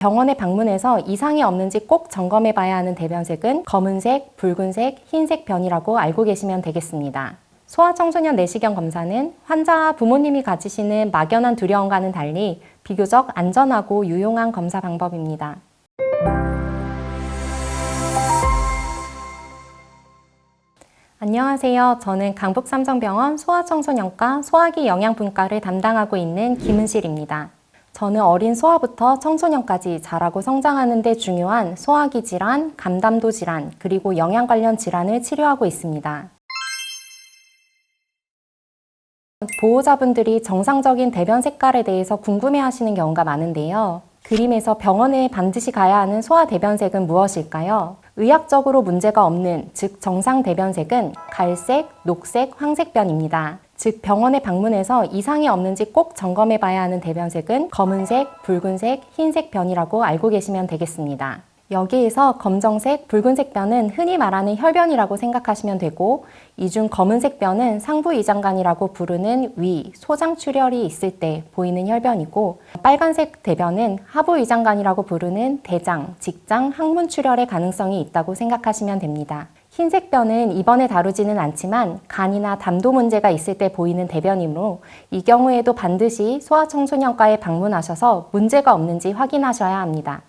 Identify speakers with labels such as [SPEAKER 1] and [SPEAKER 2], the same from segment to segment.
[SPEAKER 1] 병원에 방문해서 이상이 없는지 꼭 점검해 봐야 하는 대변색은 검은색, 붉은색, 흰색 변이라고 알고 계시면 되겠습니다. 소아청소년 내시경 검사는 환자와 부모님이 가지시는 막연한 두려움과는 달리 비교적 안전하고 유용한 검사 방법입니다. 안녕하세요. 저는 강북삼성병원 소아청소년과 소화기 영양분과를 담당하고 있는 김은실입니다. 저는 어린 소아부터 청소년까지 자라고 성장하는 데 중요한 소화기 질환, 감담도 질환, 그리고 영양 관련 질환을 치료하고 있습니다. 보호자분들이 정상적인 대변 색깔에 대해서 궁금해하시는 경우가 많은데요. 그림에서 병원에 반드시 가야 하는 소아 대변색은 무엇일까요? 의학적으로 문제가 없는, 즉 정상 대변색은 갈색, 녹색, 황색변입니다. 즉 병원에 방문해서 이상이 없는지 꼭 점검해 봐야 하는 대변색은 검은색, 붉은색, 흰색 변이라고 알고 계시면 되겠습니다. 여기에서 검정색, 붉은색 변은 흔히 말하는 혈변이라고 생각하시면 되고, 이 중 검은색 변은 상부이장관이라고 부르는 위, 소장출혈이 있을 때 보이는 혈변이고, 빨간색 대변은 하부이장관이라고 부르는 대장, 직장, 항문출혈의 가능성이 있다고 생각하시면 됩니다. 흰색 변은 이번에 다루지는 않지만 간이나 담도 문제가 있을 때 보이는 대변이므로 이 경우에도 반드시 소아청소년과에 방문하셔서 문제가 없는지 확인하셔야 합니다.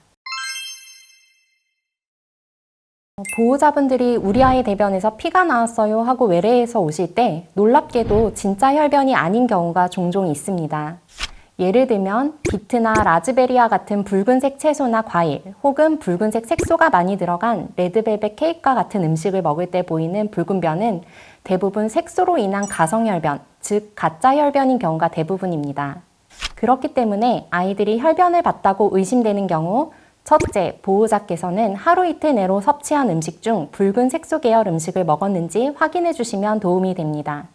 [SPEAKER 1] 보호자분들이 우리 아이 대변에서 피가 나왔어요 하고 외래에서 오실 때 놀랍게도 진짜 혈변이 아닌 경우가 종종 있습니다. 예를 들면 비트나 라즈베리아 같은 붉은색 채소나 과일 혹은 붉은색 색소가 많이 들어간 레드벨벳 케이크와 같은 음식을 먹을 때 보이는 붉은 변은 대부분 색소로 인한 가성혈변, 즉 가짜 혈변인 경우가 대부분입니다. 그렇기 때문에 아이들이 혈변을 봤다고 의심되는 경우 첫째, 보호자께서는 하루 이틀 내로 섭취한 음식 중 붉은 색소 계열 음식을 먹었는지 확인해 주시면 도움이 됩니다.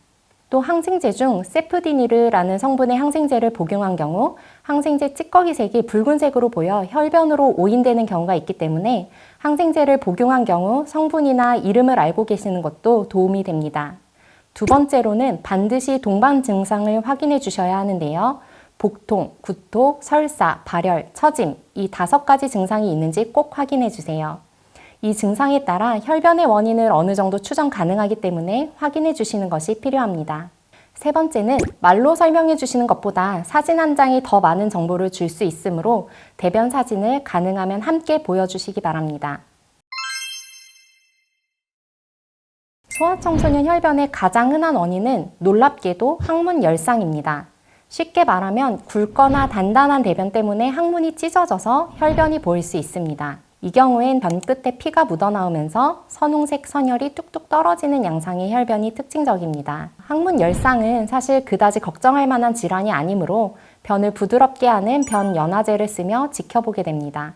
[SPEAKER 1] 또 항생제 중 세프디니르라는 성분의 항생제를 복용한 경우 항생제 찌꺼기 색이 붉은색으로 보여 혈변으로 오인되는 경우가 있기 때문에 항생제를 복용한 경우 성분이나 이름을 알고 계시는 것도 도움이 됩니다. 두 번째로는 반드시 동반 증상을 확인해 주셔야 하는데요. 복통, 구토, 설사, 발열, 처짐 이 5가지 증상이 있는지 꼭 확인해 주세요. 이 증상에 따라 혈변의 원인을 어느 정도 추정 가능하기 때문에 확인해 주시는 것이 필요합니다. 세 번째는 말로 설명해 주시는 것보다 사진 한 장이 더 많은 정보를 줄 수 있으므로 대변 사진을 가능하면 함께 보여주시기 바랍니다. 소아청소년 혈변의 가장 흔한 원인은 놀랍게도 항문 열상입니다. 쉽게 말하면 굵거나 단단한 대변 때문에 항문이 찢어져서 혈변이 보일 수 있습니다. 이 경우엔 변 끝에 피가 묻어나오면서 선홍색 선혈이 뚝뚝 떨어지는 양상의 혈변이 특징적입니다. 항문 열상은 사실 그다지 걱정할 만한 질환이 아니므로 변을 부드럽게 하는 변 연화제를 쓰며 지켜보게 됩니다.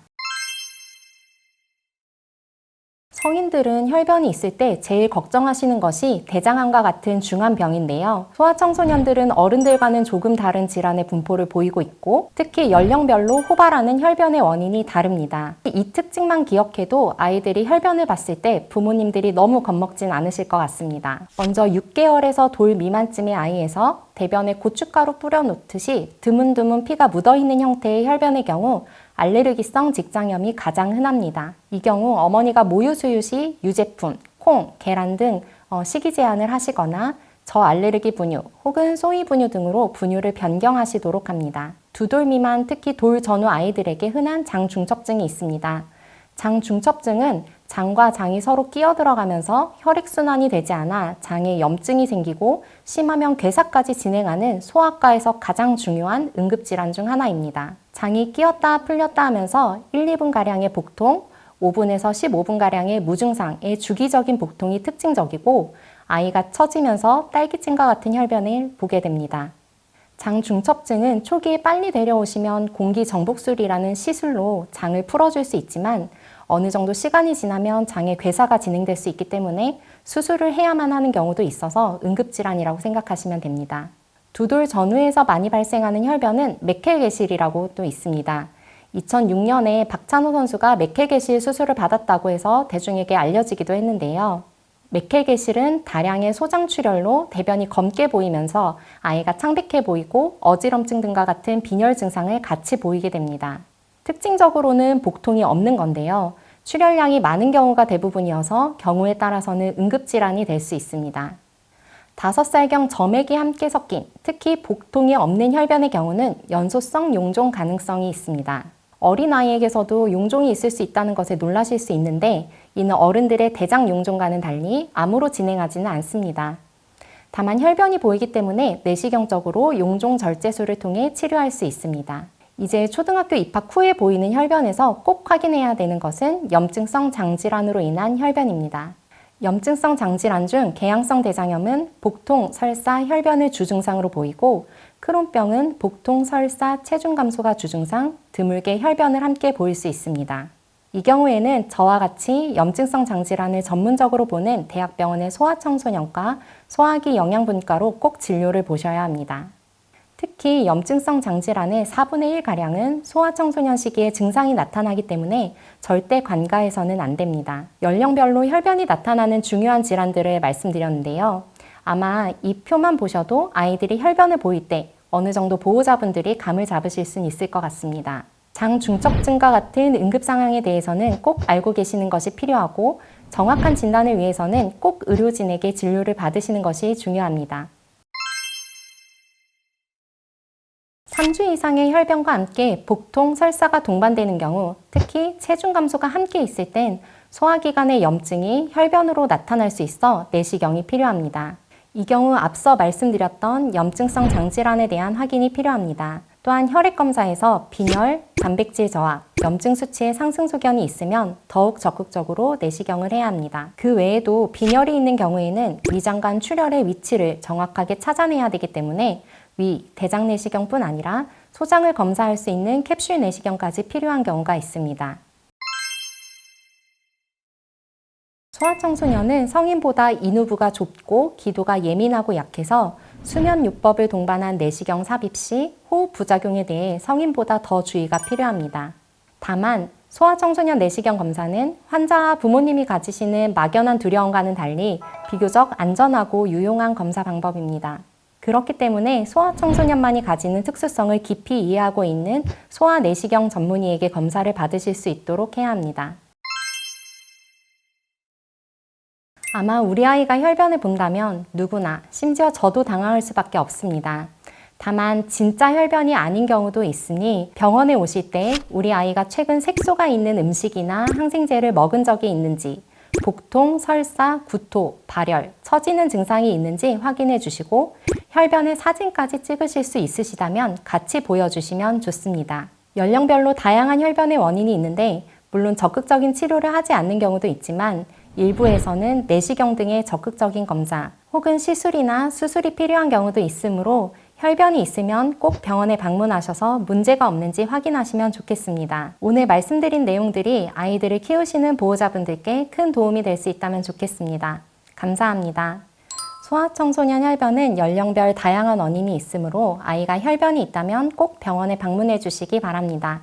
[SPEAKER 1] 성인들은 혈변이 있을 때 제일 걱정하시는 것이 대장암과 같은 중환병인데요. 소아청소년들은 어른들과는 조금 다른 질환의 분포를 보이고 있고 특히 연령별로 호발하는 혈변의 원인이 다릅니다. 이 특징만 기억해도 아이들이 혈변을 봤을 때 부모님들이 너무 겁먹진 않으실 것 같습니다. 먼저 6개월에서 돌 미만쯤의 아이에서 대변에 고춧가루 뿌려 놓듯이 드문드문 피가 묻어있는 형태의 혈변의 경우 알레르기성 직장염이 가장 흔합니다. 이 경우 어머니가 모유 수유 시 유제품, 콩, 계란 등 식이 제한을 하시거나 저알레르기 분유 혹은 소위 분유 등으로 분유를 변경하시도록 합니다. 2돌 미만, 특히 돌 전후 아이들에게 흔한 장 중첩증이 있습니다. 장 중첩증은 장과 장이 서로 끼어 들어가면서 혈액순환이 되지 않아 장에 염증이 생기고 심하면 괴사까지 진행하는 소아과에서 가장 중요한 응급질환 중 하나입니다. 장이 끼었다 풀렸다 하면서 1, 2분가량의 복통, 5분에서 15분가량의 무증상의 주기적인 복통이 특징적이고 아이가 처지면서 딸기찜과 같은 혈변을 보게 됩니다. 장 중첩증은 초기에 빨리 데려오시면 공기정복술이라는 시술로 장을 풀어줄 수 있지만 어느 정도 시간이 지나면 장의 괴사가 진행될 수 있기 때문에 수술을 해야만 하는 경우도 있어서 응급질환이라고 생각하시면 됩니다. 2돌 전후에서 많이 발생하는 혈변은 메켈게실이라고 또 있습니다. 2006년에 박찬호 선수가 메켈게실 수술을 받았다고 해서 대중에게 알려지기도 했는데요. 메켈게실은 다량의 소장출혈로 대변이 검게 보이면서 아이가 창백해 보이고 어지럼증 등과 같은 빈혈 증상을 같이 보이게 됩니다. 특징적으로는 복통이 없는 건데요. 출혈량이 많은 경우가 대부분이어서 경우에 따라서는 응급질환이 될 수 있습니다. 5살경 점액이 함께 섞인 특히 복통이 없는 혈변의 경우는 연소성 용종 가능성이 있습니다. 어린아이에게서도 용종이 있을 수 있다는 것에 놀라실 수 있는데 이는 어른들의 대장 용종과는 달리 암으로 진행하지는 않습니다. 다만 혈변이 보이기 때문에 내시경적으로 용종 절제술을 통해 치료할 수 있습니다. 이제 초등학교 입학 후에 보이는 혈변에서 꼭 확인해야 되는 것은 염증성 장질환으로 인한 혈변입니다. 염증성 장질환 중 궤양성 대장염은 복통, 설사, 혈변을 주증상으로 보이고 크론병은 복통, 설사, 체중 감소가 주증상, 드물게 혈변을 함께 보일 수 있습니다. 이 경우에는 저와 같이 염증성 장질환을 전문적으로 보는 대학병원의 소아청소년과 소화기 영양분과로 꼭 진료를 보셔야 합니다. 특히 염증성 장질환의 4분의 1가량은 소아청소년 시기에 증상이 나타나기 때문에 절대 관가해서는 안 됩니다. 연령별로 혈변이 나타나는 중요한 질환들을 말씀드렸는데요. 아마 이 표만 보셔도 아이들이 혈변을 보일 때 어느 정도 보호자분들이 감을 잡으실 수는 있을 것 같습니다. 장중첩증과 같은 응급 상황에 대해서는 꼭 알고 계시는 것이 필요하고 정확한 진단을 위해서는 꼭 의료진에게 진료를 받으시는 것이 중요합니다. 3주 이상의 혈변과 함께 복통, 설사가 동반되는 경우, 특히 체중 감소가 함께 있을 땐 소화기관의 염증이 혈변으로 나타날 수 있어 내시경이 필요합니다. 이 경우 앞서 말씀드렸던 염증성 장질환에 대한 확인이 필요합니다. 또한 혈액검사에서 빈혈, 단백질 저하, 염증 수치의 상승 소견이 있으면 더욱 적극적으로 내시경을 해야 합니다. 그 외에도 빈혈이 있는 경우에는 위장관 출혈의 위치를 정확하게 찾아내야 되기 때문에 위, 대장 내시경뿐 아니라 소장을 검사할 수 있는 캡슐 내시경까지 필요한 경우가 있습니다. 소아청소년은 성인보다 인후부가 좁고 기도가 예민하고 약해서 수면요법을 동반한 내시경 삽입 시 호흡 부작용에 대해 성인보다 더 주의가 필요합니다. 다만 소아청소년 내시경 검사는 환자와 부모님이 가지시는 막연한 두려움과는 달리 비교적 안전하고 유용한 검사 방법입니다. 그렇기 때문에 소아청소년만이 가지는 특수성을 깊이 이해하고 있는 소아내시경 전문의에게 검사를 받으실 수 있도록 해야 합니다. 아마 우리 아이가 혈변을 본다면 누구나, 심지어 저도 당황할 수밖에 없습니다. 다만 진짜 혈변이 아닌 경우도 있으니 병원에 오실 때 우리 아이가 최근 색소가 있는 음식이나 항생제를 먹은 적이 있는지, 복통, 설사, 구토, 발열, 처지는 증상이 있는지 확인해 주시고 혈변의 사진까지 찍으실 수 있으시다면 같이 보여주시면 좋습니다. 연령별로 다양한 혈변의 원인이 있는데 물론 적극적인 치료를 하지 않는 경우도 있지만 일부에서는 내시경 등의 적극적인 검사 혹은 시술이나 수술이 필요한 경우도 있으므로 혈변이 있으면 꼭 병원에 방문하셔서 문제가 없는지 확인하시면 좋겠습니다. 오늘 말씀드린 내용들이 아이들을 키우시는 보호자분들께 큰 도움이 될 수 있다면 좋겠습니다. 감사합니다. 소아청소년 혈변은 연령별 다양한 원인이 있으므로 아이가 혈변이 있다면 꼭 병원에 방문해 주시기 바랍니다.